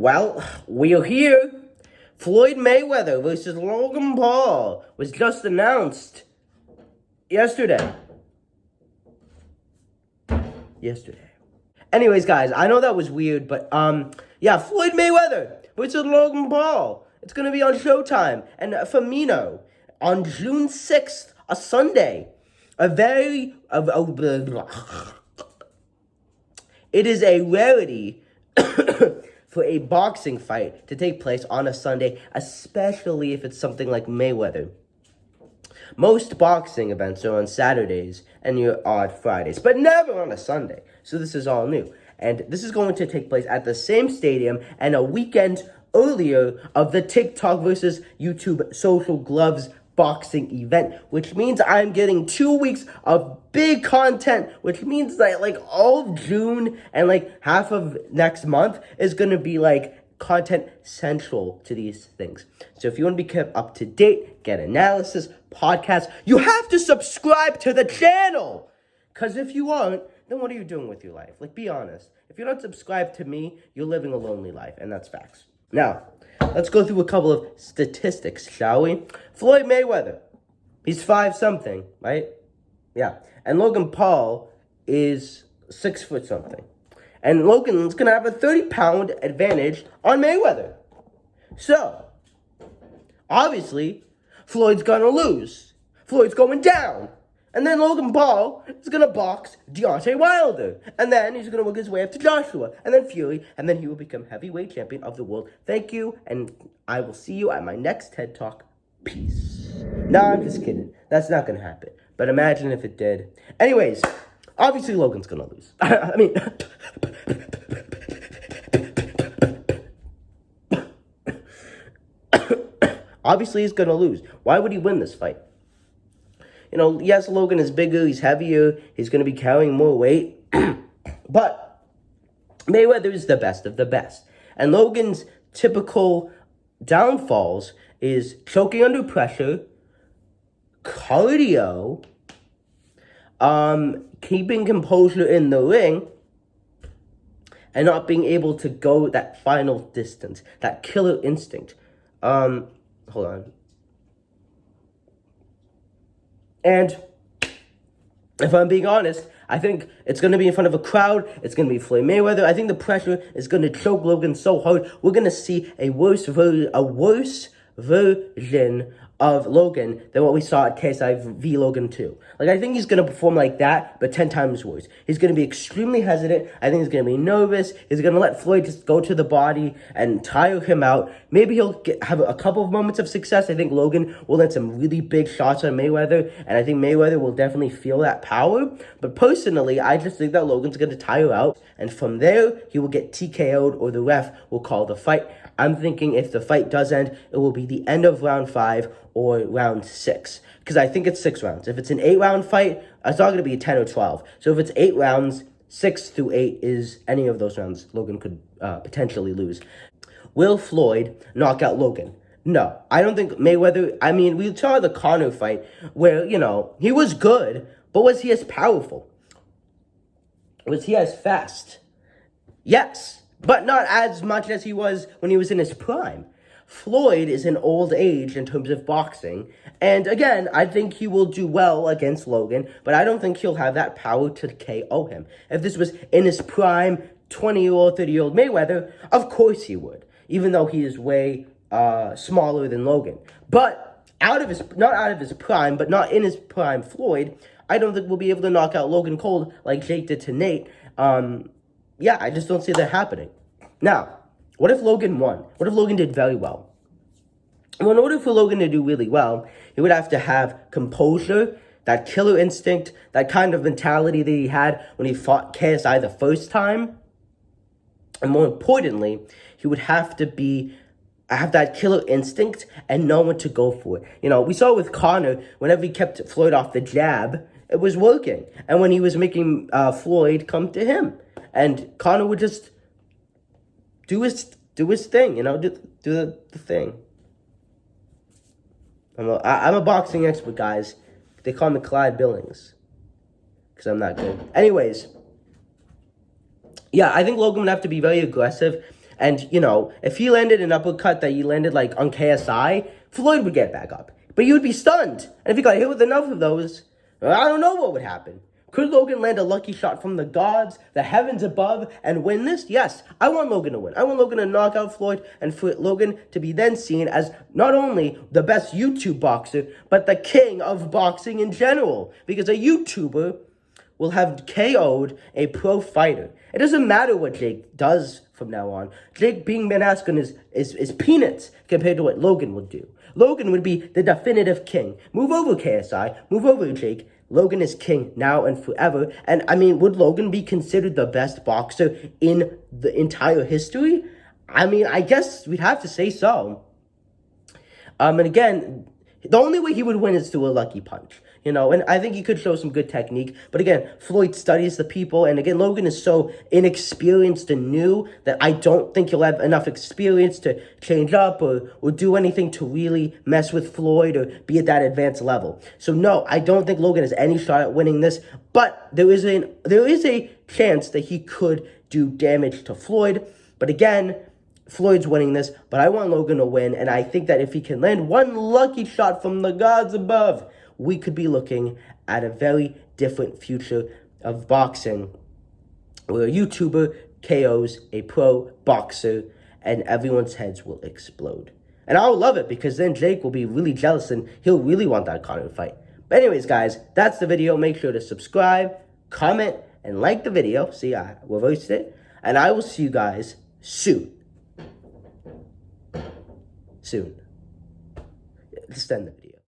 Well, we're here. Floyd Mayweather versus Logan Paul was just announced yesterday. Anyways, guys, I know that was weird, but yeah, Floyd Mayweather versus Logan Paul. It's gonna be on Showtime and Firmino on June 6th, a Sunday. It is a rarity for a boxing fight to take place on a Sunday, especially if it's something like Mayweather. Most boxing events are on Saturdays and your odd Fridays, but never on a Sunday. So this is all new. And this is going to take place at the same stadium and a weekend earlier of the TikTok versus YouTube Social Gloves boxing event, which means I'm getting 2 weeks of big content, which means that like all of June and like half of next month is going to be like content central to these things. So if you want to be kept up to date, get analysis, podcasts, you have to subscribe to the channel. Because if you aren't, then what are you doing with your life? Like, be honest. If you're not subscribed to me, you're living a lonely life, and that's facts. Now, let's go through a couple of statistics, shall we? Floyd Mayweather, he's 5-something, right? Yeah. And Logan Paul is 6 foot something. And Logan's going to have a 30-pound advantage on Mayweather. So, obviously, Floyd's going to lose. Floyd's going down. And then Logan Paul is going to box Deontay Wilder. And then he's going to work his way up to Joshua. And then Fury. And then he will become heavyweight champion of the world. Thank you. And I will see you at my next TED Talk. Peace. No, I'm just kidding. That's not going to happen. But imagine if it did. Anyways, obviously Logan's going to lose. I mean... obviously he's going to lose. Why would he win this fight? You know, yes, Logan is bigger, he's heavier, he's going to be carrying more weight. But Mayweather is the best of the best. And Logan's typical downfalls is choking under pressure, cardio, keeping composure in the ring, and not being able to go that final distance, that killer instinct. Hold on. And if I'm being honest, I think it's going to be in front of a crowd. It's going to be Floyd Mayweather. I think the pressure is going to choke Logan so hard. We're going to see a worse version of Logan than what we saw at KSI v. Logan 2. Like, I think he's going to perform like that, but 10 times worse. He's going to be extremely hesitant. I think he's going to be nervous. He's going to let Floyd just go to the body and tire him out. Maybe he'll have a couple of moments of success. I think Logan will land some really big shots on Mayweather, and I think Mayweather will definitely feel that power. But personally, I just think that Logan's going to tire out, and from there, he will get TKO'd or the ref will call the fight. I'm thinking if the fight does end, it will be the end of round 5 or round 6. Because I think it's 6 rounds. If it's an 8-round fight, it's not going to be 10 or 12. So if it's 8 rounds, 6 through 8 is any of those rounds Logan could potentially lose. Will Floyd knock out Logan? No. I don't think Mayweather... I mean, we saw the Conor fight where, you know, he was good, but was he as powerful? Was he as fast? Yes. But not as much as he was when he was in his prime. Floyd is in old age in terms of boxing. And again, I think he will do well against Logan, but I don't think he'll have that power to KO him. If this was in his prime, 20-year-old, 30-year-old Mayweather, of course he would. Even though he is way smaller than Logan. But not out of his prime, but not in his prime Floyd, I don't think we'll be able to knock out Logan cold like Jake did to Nate. Yeah, I just don't see that happening. Now, what if Logan won? What if Logan did very well? Well, in order for Logan to do really well, he would have to have composure, that killer instinct, that kind of mentality that he had when he fought KSI the first time. And more importantly, he would have to have that killer instinct and know when to go for it. You know, we saw with Conor, whenever he kept Floyd off the jab, it was working. And when he was making Floyd come to him. And Conor would just do his thing, you know, do the thing. I'm a boxing expert, guys. They call me Clyde Billings because I'm not good. Anyways, yeah, I think Logan would have to be very aggressive. And, you know, if he landed an uppercut that he landed, like, on KSI, Floyd would get back up. But he would be stunned. And if he got hit with enough of those, I don't know what would happen. Could Logan land a lucky shot from the gods, the heavens above, and win this? Yes, I want Logan to win. I want Logan to knock out Floyd, and for Logan to be then seen as not only the best YouTube boxer, but the king of boxing in general. Because a YouTuber will have KO'd a pro fighter. It doesn't matter what Jake does from now on. Jake being Ben Askren is peanuts compared to what Logan would do. Logan would be the definitive king. Move over, KSI. Move over, Jake. Logan is king now and forever. And, I mean, would Logan be considered the best boxer in the entire history? I mean, I guess we'd have to say so. And again, the only way he would win is through a lucky punch. You know, and I think he could show some good technique. But again, Floyd studies the people. And again, Logan is so inexperienced and new that I don't think he'll have enough experience to change up or do anything to really mess with Floyd or be at that advanced level. So no, I don't think Logan has any shot at winning this. But there is a chance that he could do damage to Floyd. But again, Floyd's winning this. But I want Logan to win. And I think that if he can land one lucky shot from the gods above, we could be looking at a very different future of boxing where a YouTuber KOs a pro boxer and everyone's heads will explode. And I'll love it because then Jake will be really jealous and he'll really want that Conor fight. But anyways, guys, that's the video. Make sure to subscribe, comment, and like the video. See, I reversed it. And I will see you guys soon. Just end it.